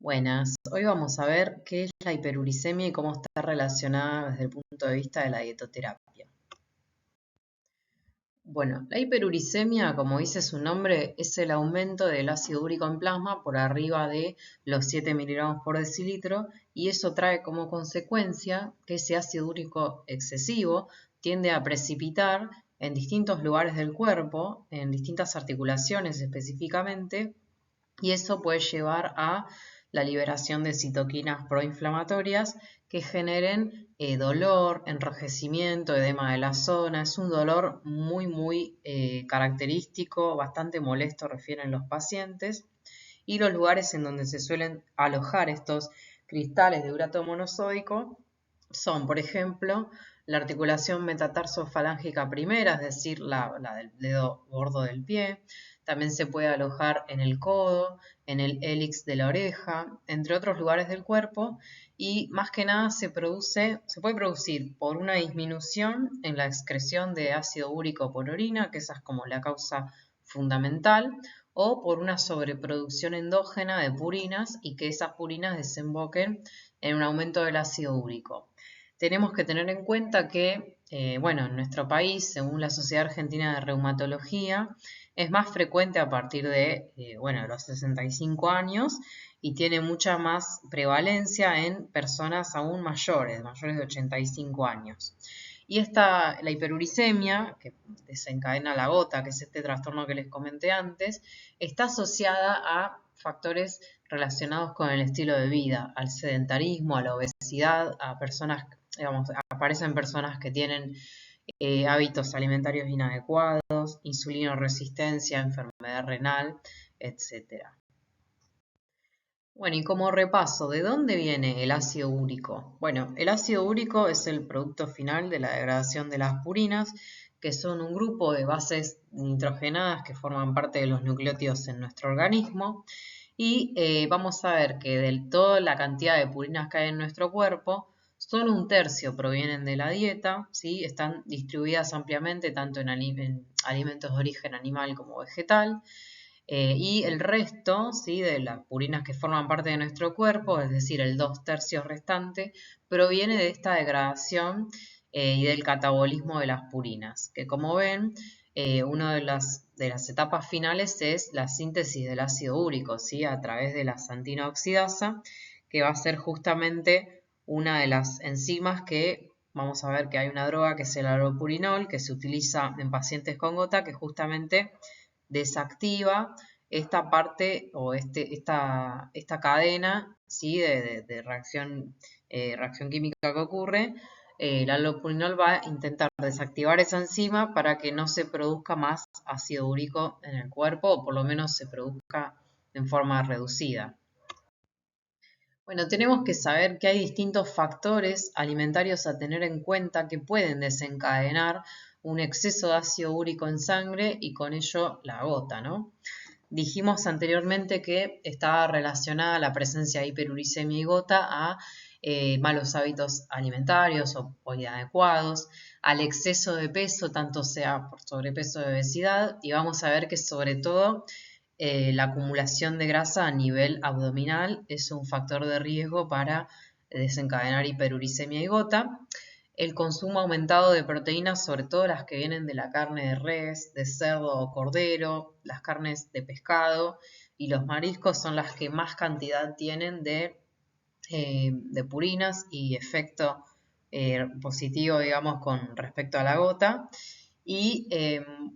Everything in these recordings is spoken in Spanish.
Buenas, hoy vamos a ver qué es la hiperuricemia y cómo está relacionada desde el punto de vista de la dietoterapia. Bueno, la hiperuricemia, como dice su nombre, es el aumento del ácido úrico en plasma por arriba de los 7 miligramos por decilitro y eso trae como consecuencia que ese ácido úrico excesivo tiende a precipitar en distintos lugares del cuerpo, en distintas articulaciones específicamente, y eso puede llevar a la liberación de citoquinas proinflamatorias que generen dolor, enrojecimiento, edema de la zona. Es un dolor muy característico, bastante molesto, refieren los pacientes. Y los lugares en donde se suelen alojar estos cristales de urato monosódico son, por ejemplo, la articulación metatarso-falángica primera, es decir, la del dedo gordo del pie. También se puede alojar en el codo, en el hélix de la oreja, entre otros lugares del cuerpo, y más que nada se puede producir por una disminución en la excreción de ácido úrico por orina, que esa es como la causa fundamental, o por una sobreproducción endógena de purinas y que esas purinas desemboquen en un aumento del ácido úrico. Tenemos que tener en cuenta que, en nuestro país, según la Sociedad Argentina de Reumatología, es más frecuente a partir de los 65 años y tiene mucha más prevalencia en personas aún mayores de 85 años. Y la hiperuricemia, que desencadena la gota, que es este trastorno que les comenté antes, está asociada a factores relacionados con el estilo de vida, al sedentarismo, a la obesidad, a personas, aparecen personas que tienen hábitos alimentarios inadecuados, insulinoresistencia, enfermedad renal, etc. Bueno, y como repaso, ¿de dónde viene el ácido úrico? Bueno, el ácido úrico es el producto final de la degradación de las purinas, que son un grupo de bases nitrogenadas que forman parte de los nucleótidos en nuestro organismo. Y vamos a ver que de toda la cantidad de purinas que hay en nuestro cuerpo, solo un tercio provienen de la dieta, ¿sí? Están distribuidas ampliamente tanto en alimentos de origen animal como vegetal. Y el resto, ¿sí?, de las purinas que forman parte de nuestro cuerpo, es decir, el 2/3 restante, proviene de esta degradación y del catabolismo de las purinas, que como ven, una de las etapas finales es la síntesis del ácido úrico, ¿sí?, a través de la santina oxidasa, que va a ser justamente una de las enzimas que vamos a ver que hay una droga que es el allopurinol, que se utiliza en pacientes con gota, que justamente desactiva esta parte o esta cadena, ¿sí?, de reacción química que ocurre. El allopurinol va a intentar desactivar esa enzima para que no se produzca más ácido úrico en el cuerpo, o por lo menos se produzca en forma reducida. Bueno, tenemos que saber que hay distintos factores alimentarios a tener en cuenta que pueden desencadenar un exceso de ácido úrico en sangre y con ello la gota, ¿no? Dijimos anteriormente que estaba relacionada la presencia de hiperuricemia y gota a malos hábitos alimentarios o inadecuados, al exceso de peso, tanto sea por sobrepeso o obesidad, y vamos a ver que sobre todo la acumulación de grasa a nivel abdominal es un factor de riesgo para desencadenar hiperuricemia y gota. El consumo aumentado de proteínas, sobre todo las que vienen de la carne de res, de cerdo o cordero, las carnes de pescado y los mariscos son las que más cantidad tienen de purinas y efecto positivo, digamos, con respecto a la gota. Y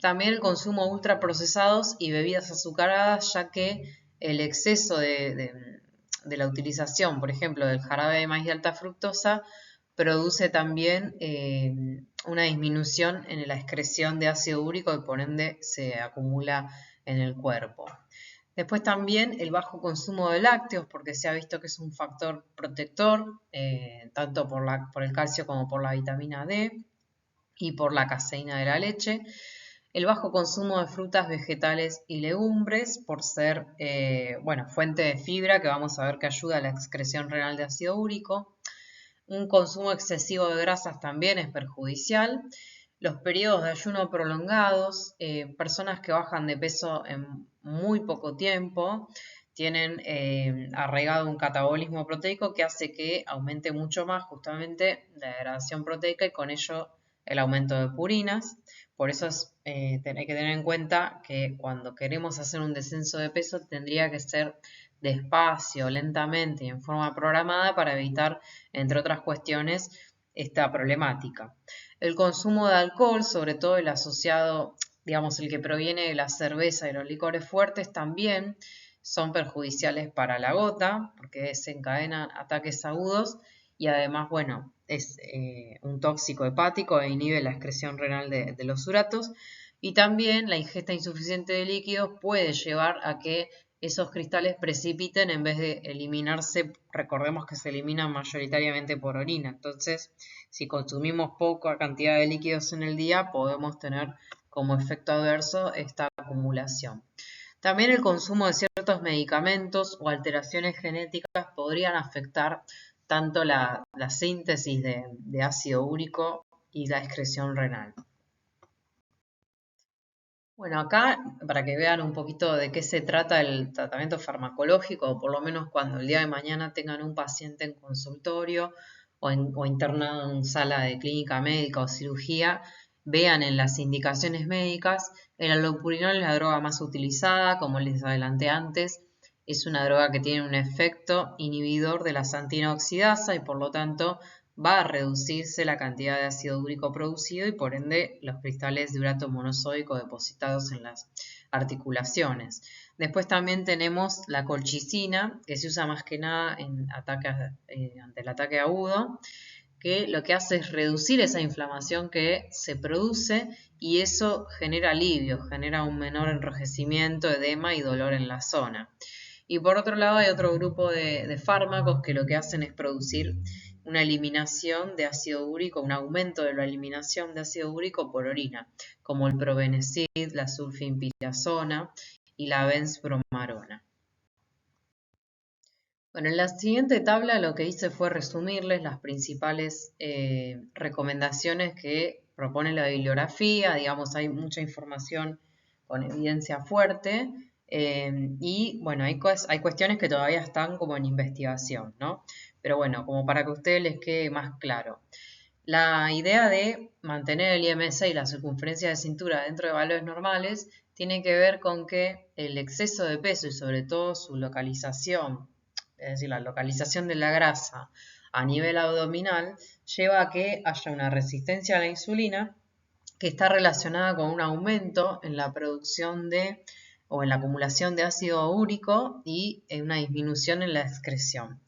también el consumo de ultraprocesados y bebidas azucaradas, ya que el exceso de la utilización, por ejemplo, del jarabe de maíz de alta fructosa, produce también una disminución en la excreción de ácido úrico y por ende se acumula en el cuerpo. Después también el bajo consumo de lácteos, porque se ha visto que es un factor protector, tanto por el calcio como por la vitamina D y por la caseína de la leche. El bajo consumo de frutas, vegetales y legumbres, por ser fuente de fibra, que vamos a ver que ayuda a la excreción renal de ácido úrico. Un consumo excesivo de grasas también es perjudicial. Los periodos de ayuno prolongados, personas que bajan de peso en muy poco tiempo, tienen arraigado un catabolismo proteico que hace que aumente mucho más justamente la degradación proteica y con ello el aumento de purinas. Por eso hay que tener en cuenta que cuando queremos hacer un descenso de peso tendría que ser despacio, lentamente y en forma programada para evitar, entre otras cuestiones, esta problemática. El consumo de alcohol, sobre todo el asociado, digamos, el que proviene de la cerveza y los licores fuertes, también son perjudiciales para la gota porque desencadenan ataques agudos y además, bueno, es un tóxico hepático e inhibe la excreción renal de los uratos. Y también la ingesta insuficiente de líquidos puede llevar a que esos cristales precipiten en vez de eliminarse. Recordemos que se eliminan mayoritariamente por orina. Entonces, si consumimos poca cantidad de líquidos en el día, podemos tener como efecto adverso esta acumulación. También el consumo de ciertos medicamentos o alteraciones genéticas podrían afectar tanto la síntesis de ácido úrico y la excreción renal. Bueno, acá para que vean un poquito de qué se trata el tratamiento farmacológico, o por lo menos cuando el día de mañana tengan un paciente en consultorio o internado en sala de clínica médica o cirugía, vean en las indicaciones médicas, el allopurinol es la droga más utilizada, como les adelanté antes, es una droga que tiene un efecto inhibidor de la santina oxidasa y por lo tanto va a reducirse la cantidad de ácido úrico producido y por ende los cristales de urato monosódico depositados en las articulaciones. Después también tenemos la colchicina, que se usa más que nada en ataques, ante el ataque agudo, que lo que hace es reducir esa inflamación que se produce y eso genera alivio, genera un menor enrojecimiento, edema y dolor en la zona. Y por otro lado hay otro grupo de fármacos que lo que hacen es producir una eliminación de ácido úrico, un aumento de la eliminación de ácido úrico por orina, como el probenecid, la sulfimpirazona y la benzbromarona. Bueno, en la siguiente tabla lo que hice fue resumirles las principales recomendaciones que propone la bibliografía. Digamos, hay mucha información con evidencia fuerte y bueno, hay cuestiones que todavía están como en investigación, ¿no? Pero bueno, como para que a ustedes les quede más claro. La idea de mantener el IMC y la circunferencia de cintura dentro de valores normales tiene que ver con que el exceso de peso y sobre todo su localización, es decir, la localización de la grasa a nivel abdominal, lleva a que haya una resistencia a la insulina que está relacionada con un aumento en la producción o en la acumulación de ácido úrico y una disminución en la excreción.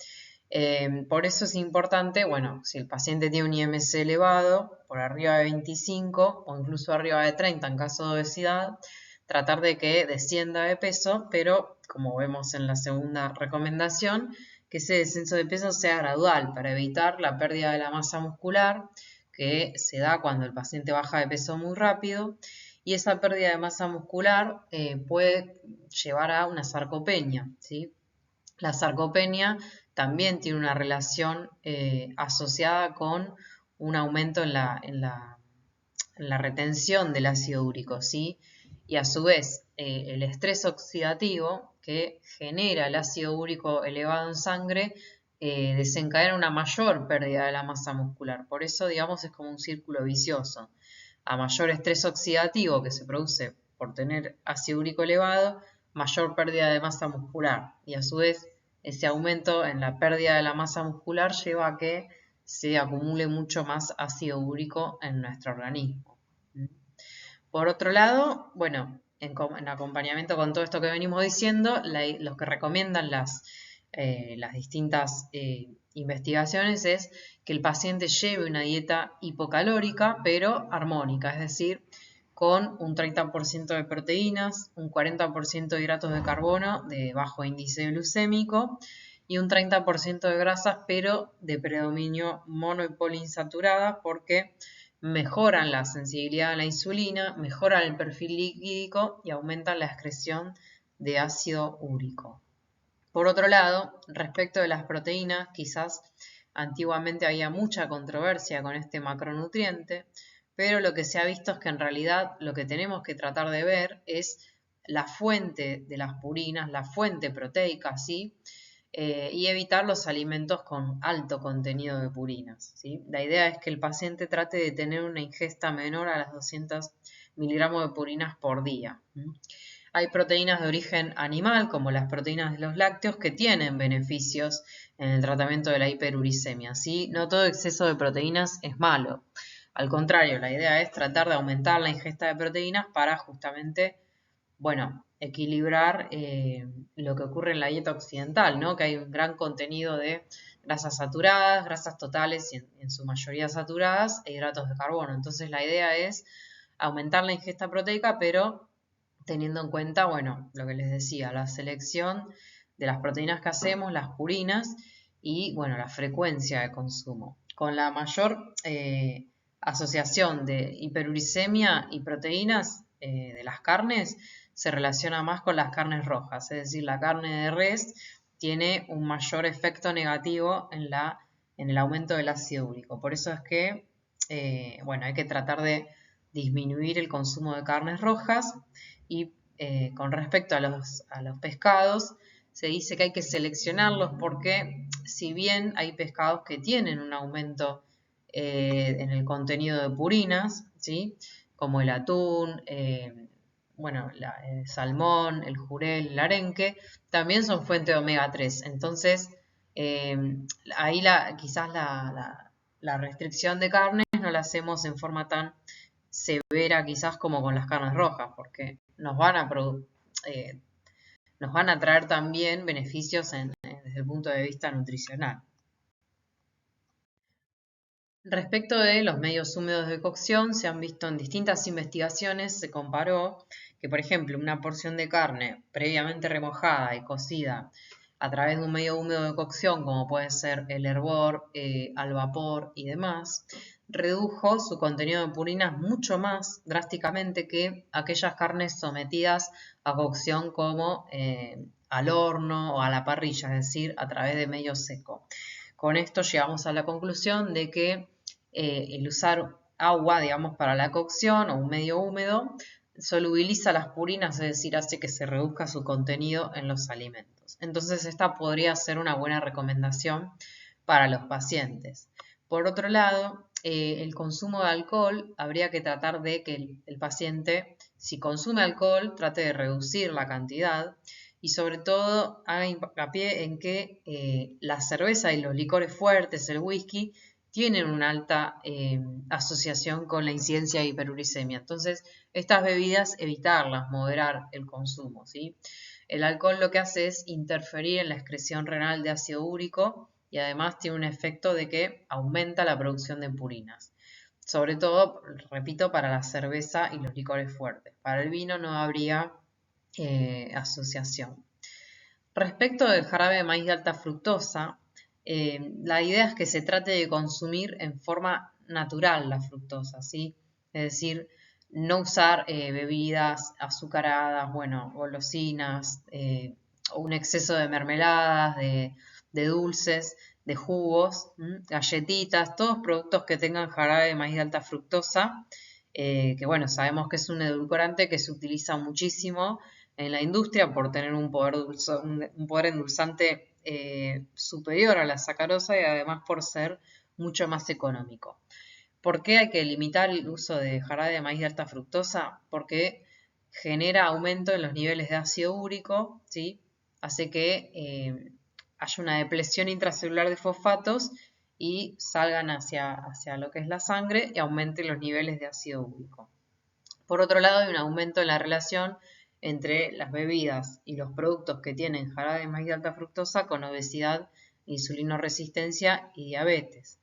Por eso es importante, bueno, si el paciente tiene un IMC elevado, por arriba de 25 o incluso arriba de 30 en caso de obesidad, tratar de que descienda de peso, pero como vemos en la segunda recomendación, que ese descenso de peso sea gradual para evitar la pérdida de la masa muscular que se da cuando el paciente baja de peso muy rápido y esa pérdida de masa muscular puede llevar a una sarcopenia, ¿sí? La sarcopenia también tiene una relación asociada con un aumento en la retención del ácido úrico, ¿sí? Y a su vez, el estrés oxidativo que genera el ácido úrico elevado en sangre desencadena una mayor pérdida de la masa muscular. Por eso, digamos, es como un círculo vicioso. A mayor estrés oxidativo que se produce por tener ácido úrico elevado, mayor pérdida de masa muscular. Y a su vez, ese aumento en la pérdida de la masa muscular lleva a que se acumule mucho más ácido úrico en nuestro organismo. Por otro lado, bueno, en acompañamiento con todo esto que venimos diciendo, los que recomiendan las distintas investigaciones es que el paciente lleve una dieta hipocalórica, pero armónica, es decir, con un 30% de proteínas, un 40% de hidratos de carbono de bajo índice glucémico y un 30% de grasas, pero de predominio mono y poliinsaturada, porque mejoran la sensibilidad a la insulina, mejoran el perfil lipídico y aumentan la excreción de ácido úrico. Por otro lado, respecto de las proteínas, quizás antiguamente había mucha controversia con este macronutriente, pero lo que se ha visto es que en realidad lo que tenemos que tratar de ver es la fuente de las purinas, la fuente proteica, ¿sí? Y evitar los alimentos con alto contenido de purinas, ¿sí? La idea es que el paciente trate de tener una ingesta menor a las 200 miligramos de purinas por día. Hay proteínas de origen animal, como las proteínas de los lácteos, que tienen beneficios en el tratamiento de la hiperuricemia, ¿sí? No todo exceso de proteínas es malo. Al contrario, la idea es tratar de aumentar la ingesta de proteínas para justamente, bueno, equilibrar lo que ocurre en la dieta occidental, ¿no? Que hay un gran contenido de grasas saturadas, grasas totales y en su mayoría saturadas e hidratos de carbono. Entonces la idea es aumentar la ingesta proteica, pero teniendo en cuenta, bueno, lo que les decía, la selección de las proteínas que hacemos, las purinas y, bueno, la frecuencia de consumo. Con la mayor asociación de hiperuricemia y proteínas de las carnes, se relaciona más con las carnes rojas, es decir, la carne de res tiene un mayor efecto negativo en el aumento del ácido úrico. Por eso es que, bueno, hay que tratar de disminuir el consumo de carnes rojas y con respecto a los pescados, se dice que hay que seleccionarlos porque si bien hay pescados que tienen un aumento en el contenido de purinas, ¿sí? Como el atún, bueno, el salmón, el jurel, el arenque, también son fuente de omega 3. Entonces, ahí quizás la restricción de carnes no la hacemos en forma tan severa quizás como con las carnes rojas, porque nos van a traer también beneficios desde el punto de vista nutricional. Respecto de los medios húmedos de cocción, se han visto en distintas investigaciones, se comparó que, por ejemplo, una porción de carne previamente remojada y cocida a través de un medio húmedo de cocción, como puede ser el hervor, al vapor y demás, redujo su contenido de purinas mucho más drásticamente que aquellas carnes sometidas a cocción como al horno o a la parrilla, es decir, a través de medio seco. Con esto llegamos a la conclusión de que el usar agua, digamos, para la cocción o un medio húmedo, solubiliza las purinas, es decir, hace que se reduzca su contenido en los alimentos. Entonces, esta podría ser una buena recomendación para los pacientes. Por otro lado, el consumo de alcohol, habría que tratar de que el paciente, si consume alcohol, trate de reducir la cantidad y sobre todo haga hincapié en que la cerveza y los licores fuertes, el whisky, tienen una alta asociación con la incidencia de hiperuricemia. Entonces, estas bebidas, evitarlas, moderar el consumo, ¿sí? El alcohol lo que hace es interferir en la excreción renal de ácido úrico y además tiene un efecto de que aumenta la producción de purinas. Sobre todo, repito, para la cerveza y los licores fuertes. Para el vino no habría asociación. Respecto del jarabe de maíz de alta fructosa, la idea es que se trate de consumir en forma natural la fructosa, ¿sí? Es decir, no usar bebidas azucaradas, bueno, golosinas, un exceso de mermeladas, de dulces, de jugos, galletitas, todos productos que tengan jarabe de maíz de alta fructosa, que bueno, sabemos que es un edulcorante que se utiliza muchísimo en la industria por tener un poder endulzante superior a la sacarosa y además por ser mucho más económico. ¿Por qué hay que limitar el uso de jarabe de maíz de alta fructosa? Porque genera aumento en los niveles de ácido úrico, ¿sí? Hace que haya una depresión intracelular de fosfatos y salgan hacia lo que es la sangre y aumenten los niveles de ácido úrico. Por otro lado, hay un aumento en la relación entre las bebidas y los productos que tienen jarabe de maíz de alta fructosa con obesidad, insulinoresistencia y diabetes.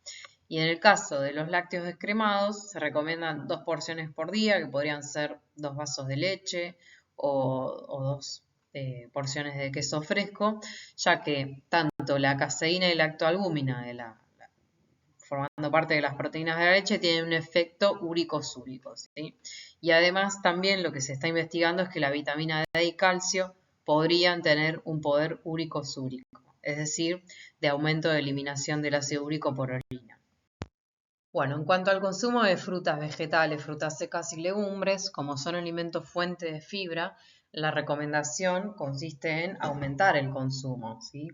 Y en el caso de los lácteos descremados, se recomiendan 2 porciones por día, que podrían ser 2 vasos de leche o 2 porciones de queso fresco, ya que tanto la caseína y la lactoalbúmina formando parte de las proteínas de la leche, tienen un efecto úrico-súrico, ¿sí? Y además también lo que se está investigando es que la vitamina D y calcio podrían tener un poder úrico-súrico, es decir, de aumento de eliminación del ácido úrico por orina. Bueno, en cuanto al consumo de frutas, vegetales, frutas secas y legumbres, como son alimentos fuente de fibra, la recomendación consiste en aumentar el consumo, ¿sí?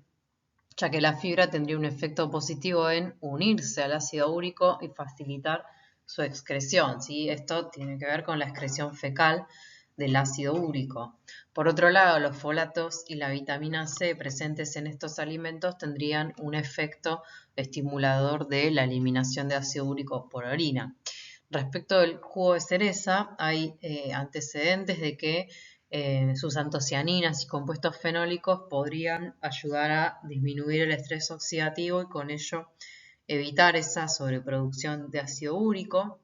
Ya que la fibra tendría un efecto positivo en unirse al ácido úrico y facilitar su excreción, ¿sí? Esto tiene que ver con la excreción fecal del ácido úrico. Por otro lado, los folatos y la vitamina C presentes en estos alimentos tendrían un efecto estimulador de la eliminación de ácido úrico por orina. Respecto del jugo de cereza, hay antecedentes de que sus antocianinas y compuestos fenólicos podrían ayudar a disminuir el estrés oxidativo y con ello evitar esa sobreproducción de ácido úrico.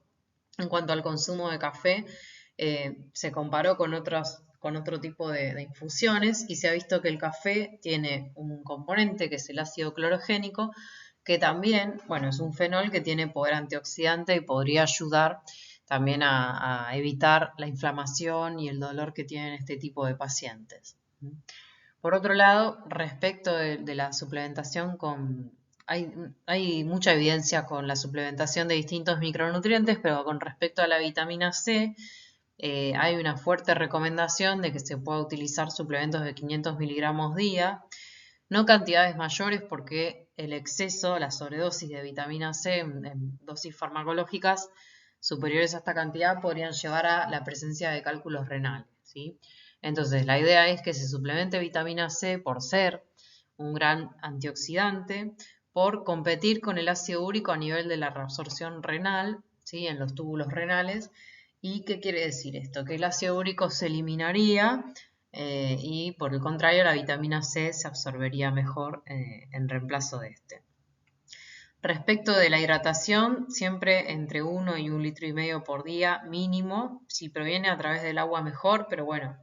En cuanto al consumo de café, se comparó con otro tipo de infusiones y se ha visto que el café tiene un componente que es el ácido clorogénico, que también, bueno, es un fenol que tiene poder antioxidante y podría ayudar también a evitar la inflamación y el dolor que tienen este tipo de pacientes. Por otro lado, respecto de la suplementación hay mucha evidencia con la suplementación de distintos micronutrientes, pero con respecto a la vitamina C, hay una fuerte recomendación de que se pueda utilizar suplementos de 500 miligramos día, no cantidades mayores porque el exceso, la sobredosis de vitamina C en dosis farmacológicas superiores a esta cantidad podrían llevar a la presencia de cálculos renales, ¿sí? Entonces, la idea es que se suplemente vitamina C por ser un gran antioxidante, por competir con el ácido úrico a nivel de la reabsorción renal, ¿sí? En los túbulos renales. ¿Y qué quiere decir esto? Que el ácido úrico se eliminaría y por el contrario la vitamina C se absorbería mejor en reemplazo de este. Respecto de la hidratación, siempre entre 1 y 1,5 litros por día mínimo. Si proviene a través del agua mejor, pero bueno,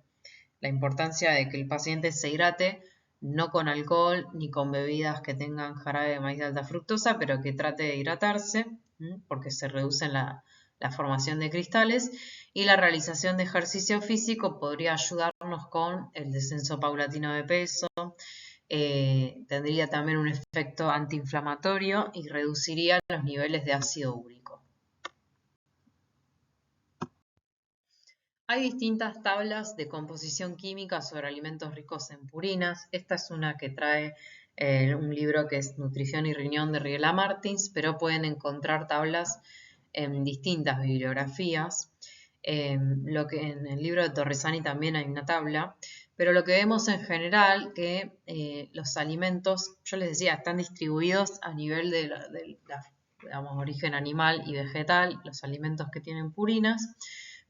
la importancia de que el paciente se hidrate no con alcohol ni con bebidas que tengan jarabe de maíz de alta fructosa, pero que trate de hidratarse porque se reduce la formación de cristales, y la realización de ejercicio físico podría ayudarnos con el descenso paulatino de peso, tendría también un efecto antiinflamatorio y reduciría los niveles de ácido úrico. Hay distintas tablas de composición química sobre alimentos ricos en purinas. Esta es una que trae un libro que es Nutrición y Riñón de Riela Martins, pero pueden encontrar tablas en distintas bibliografías. Lo que en el libro de Torresani también hay una tabla, pero lo que vemos en general que los alimentos, yo les decía, están distribuidos a nivel de digamos, origen animal y vegetal, los alimentos que tienen purinas,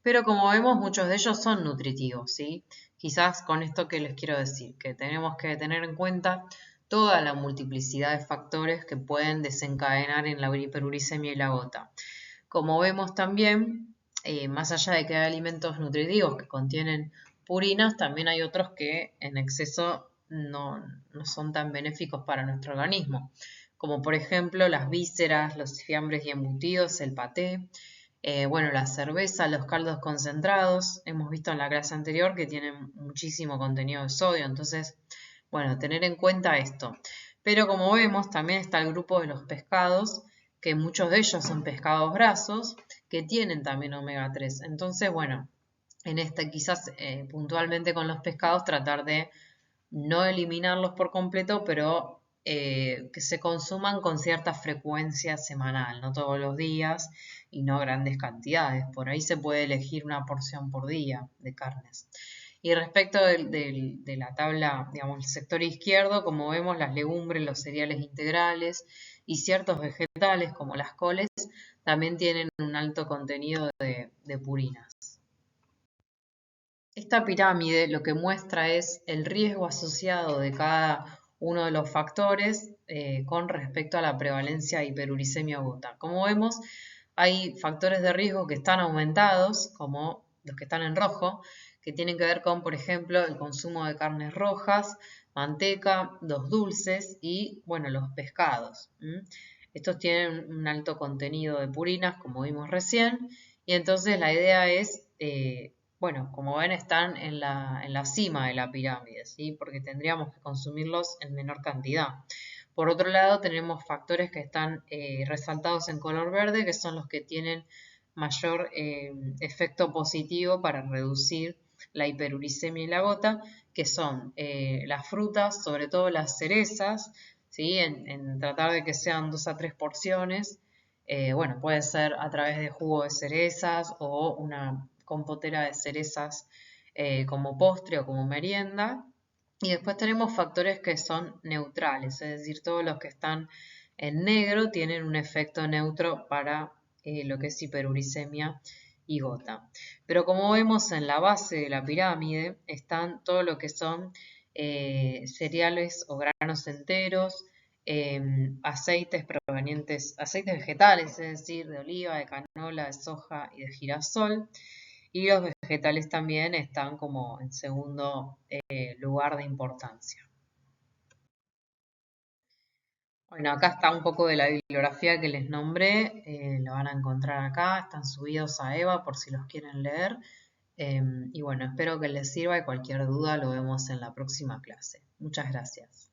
pero como vemos muchos de ellos son nutritivos, ¿sí? Quizás con esto que les quiero decir, que tenemos que tener en cuenta toda la multiplicidad de factores que pueden desencadenar en la hiperuricemia y la gota. Como vemos también, más allá de que hay alimentos nutritivos que contienen purinas, también hay otros que en exceso no son tan benéficos para nuestro organismo, como por ejemplo las vísceras, los fiambres y embutidos, el paté, bueno, la cerveza, los caldos concentrados. Hemos visto en la clase anterior que tienen muchísimo contenido de sodio, entonces, bueno, tener en cuenta esto. Pero como vemos, también está el grupo de los pescados, que muchos de ellos son pescados grasos, que tienen también omega 3. Entonces, bueno, en este quizás puntualmente con los pescados tratar de no eliminarlos por completo, pero que se consuman con cierta frecuencia semanal, no todos los días y no grandes cantidades. Por ahí se puede elegir una porción por día de carnes. Y respecto de la tabla, digamos, el sector izquierdo, como vemos, las legumbres, los cereales integrales y ciertos vegetales como las coles también tienen un alto contenido de purinas. Esta pirámide lo que muestra es el riesgo asociado de cada uno de los factores con respecto a la prevalencia de hiperuricemia aguda. Como vemos, hay factores de riesgo que están aumentados, como los que están en rojo, que tienen que ver con, por ejemplo, el consumo de carnes rojas, manteca, los dulces y, bueno, los pescados. Estos tienen un alto contenido de purinas, como vimos recién, y entonces la idea es bueno, como ven, están en la cima de la pirámide, ¿sí? Porque tendríamos que consumirlos en menor cantidad. Por otro lado, tenemos factores que están resaltados en color verde, que son los que tienen mayor efecto positivo para reducir la hiperuricemia y la gota, que son las frutas, sobre todo las cerezas, ¿sí? En tratar de que sean 2 a 3 porciones. Bueno, puede ser a través de jugo de cerezas o una compotera de cerezas como postre o como merienda. Y después tenemos factores que son neutrales, es decir, todos los que están en negro tienen un efecto neutro para lo que es hiperuricemia y gota. Pero como vemos en la base de la pirámide están todo lo que son cereales o granos enteros, aceites provenientes, aceites vegetales, es decir, de oliva, de canola, de soja y de girasol. Y los vegetales también están como en segundo lugar de importancia. Bueno, acá está un poco de la bibliografía que les nombré, lo van a encontrar acá, están subidos a EVA por si los quieren leer. Y bueno, espero que les sirva y cualquier duda lo vemos en la próxima clase. Muchas gracias.